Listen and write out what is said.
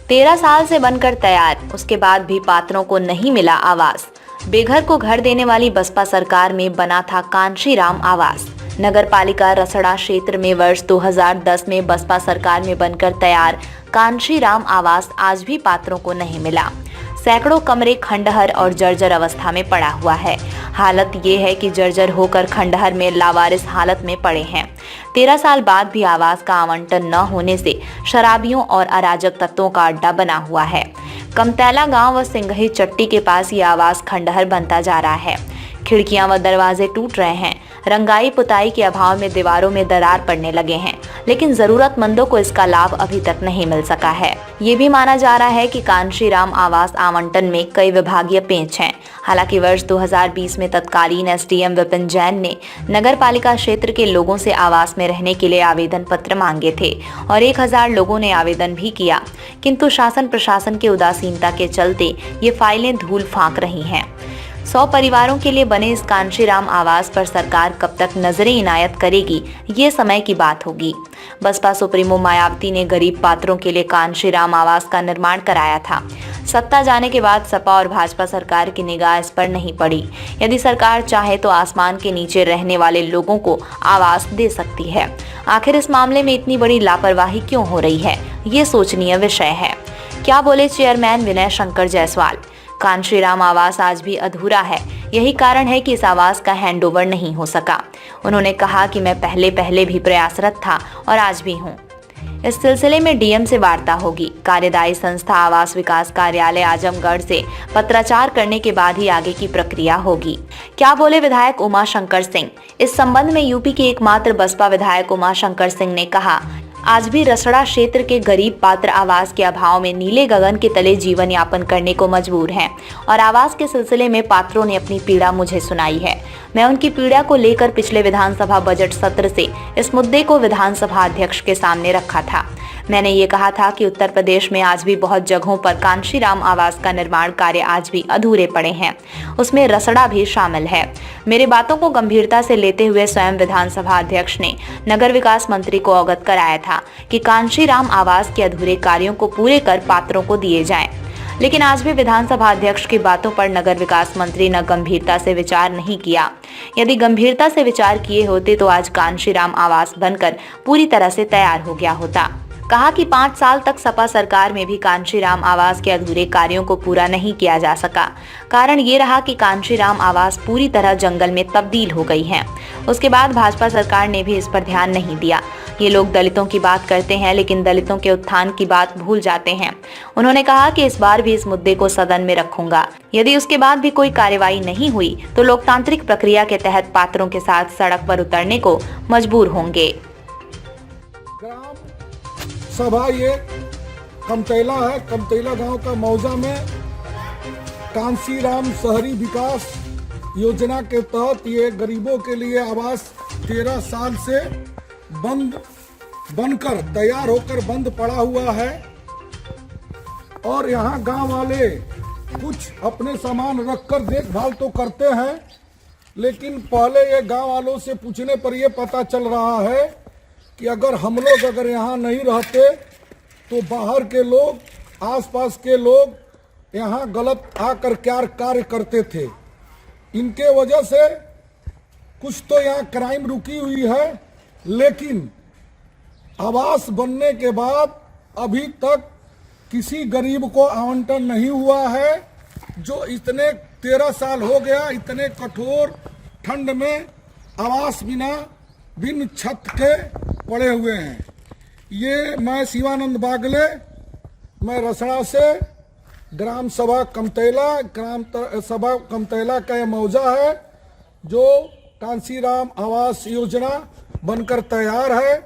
13 साल से बनकर तैयार, उसके बाद भी पात्रों को नहीं मिला आवास। बेघर को घर देने वाली बसपा सरकार में बना था कांशीराम आवास। नगर पालिका रसड़ा क्षेत्र में वर्ष 2010 में बसपा सरकार में बनकर तैयार कांशीराम आवास आज भी पात्रों को नहीं मिला। सैकड़ों कमरे खंडहर और जर्जर अवस्था में पड़ा हुआ है। हालत ये है कि जर्जर होकर खंडहर में लावारिस हालत में पड़े हैं। 13 साल बाद भी आवास का आवंटन न होने से शराबियों और अराजक तत्वों का अड्डा बना हुआ है। कमतैला गांव व सिंघही चट्टी के पास ये आवास खंडहर बनता जा रहा है। खिड़कियां व दरवाजे टूट रहे हैं। रंगाई पुताई के अभाव में दीवारों में दरार पड़ने लगे हैं, लेकिन जरूरतमंदों को इसका लाभ अभी तक नहीं मिल सका है। ये भी माना जा रहा है कि कांशीराम आवास आवंटन में कई विभागीय पेंच हैं। हालांकि वर्ष 2020 में तत्कालीन एसडीएम विपिन जैन ने नगर पालिका क्षेत्र के लोगों से आवास में रहने के लिए आवेदन पत्र मांगे थे और 1000 लोगों ने आवेदन भी किया, किंतु शासन प्रशासन की उदासीनता के चलते ये फाइलें धूल फांक रही हैं। 100 परिवारों के लिए बने इस कांशीराम आवास पर सरकार कब तक नजरें इनायत करेगी, ये समय की बात होगी। बसपा सुप्रीमो मायावती ने गरीब पात्रों के लिए कांशीराम आवास का निर्माण कराया था। सत्ता जाने के बाद सपा और भाजपा सरकार की निगाह इस पर नहीं पड़ी। यदि सरकार चाहे तो आसमान के नीचे रहने वाले लोगों को आवास दे सकती है। आखिर इस मामले में इतनी बड़ी लापरवाही क्यों हो रही है, ये सोचनीय विषय है। क्या बोले चेयरमैन विनय शंकर जायसवाल। कांशीराम आवास आज भी अधूरा है। यही कारण है कि इस आवास का हैंडओवर नहीं हो सका। उन्होंने कहा कि मैं पहले भी प्रयासरत था और आज भी हूं। इस सिलसिले में डीएम से वार्ता होगी। कार्यदायी संस्था आवास विकास कार्यालय आजमगढ़ से पत्राचार करने के बाद ही आगे की प्रक्रिया होगी। क्या बोले विधायक उमा शंकर सिंह। इस संबंध में यूपी के एकमात्र बसपा विधायक उमा शंकर सिंह ने कहा, आज भी रसड़ा क्षेत्र के गरीब पात्र आवास के अभाव में नीले गगन के तले जीवन यापन करने को मजबूर हैं और आवास के सिलसिले में पात्रों ने अपनी पीड़ा मुझे सुनाई है। मैं उनकी पीड़ा को लेकर पिछले विधानसभा बजट सत्र से इस मुद्दे को विधानसभा अध्यक्ष के सामने रखा था। मैंने ये कहा था कि उत्तर प्रदेश में आज भी बहुत जगहों पर कांशीराम आवास का निर्माण कार्य आज भी अधूरे पड़े हैं, उसमें रसड़ा भी शामिल है। मेरी बातों को गंभीरता से लेते हुए स्वयं विधानसभा अध्यक्ष ने नगर विकास मंत्री को अवगत कराया था कि कांशीराम आवास के अधूरे कार्यों को पूरे कर पात्रों को दिए जाएं। लेकिन आज भी विधानसभा अध्यक्ष की बातों पर नगर विकास मंत्री ने गंभीरता से विचार नहीं किया। यदि गंभीरता से विचार किए होते तो आज कांशीराम आवास बनकर पूरी तरह से तैयार हो गया होता। कहा कि 5 साल तक सपा सरकार में भी कांशीराम आवास के अधूरे कार्यों को पूरा नहीं किया जा सका। कारण ये रहा कि कांशीराम आवास पूरी तरह जंगल में तब्दील हो गई है। उसके बाद भाजपा सरकार ने भी इस पर ध्यान नहीं दिया। ये लोग दलितों की बात करते हैं, लेकिन दलितों के उत्थान की बात भूल जाते हैं। उन्होंने कहा कि इस बार भी इस मुद्दे को सदन में रखूंगा। यदि उसके बाद भी कोई कार्रवाई नहीं हुई तो लोकतांत्रिक प्रक्रिया के तहत पात्रों के साथ सड़क पर उतरने को मजबूर होंगे। सभा ये कमतैला है। कमतैला गांव का मौजा में कांशीराम शहरी विकास योजना के तहत ये गरीबों के लिए आवास 13 साल से बनकर तैयार होकर बंद पड़ा हुआ है और यहाँ गांव वाले कुछ अपने सामान रखकर देखभाल तो करते हैं, लेकिन पहले ये गांव वालों से पूछने पर यह पता चल रहा है कि अगर हम लोग यहाँ नहीं रहते तो बाहर के लोग, आसपास के लोग यहाँ गलत आकर क्या कार्य करते थे। इनके वजह से कुछ तो यहाँ क्राइम रुकी हुई है, लेकिन आवास बनने के बाद अभी तक किसी गरीब को आवंटन नहीं हुआ है। जो इतने 13 साल हो गया इतने कठोर ठंड में आवास बिन छत के पड़े हुए हैं। ये मैं शिवानंद बागले, मैं रसड़ा से ग्राम सभा कमतैला का यह मौजा है जो कांशीराम आवास योजना बनकर तैयार है।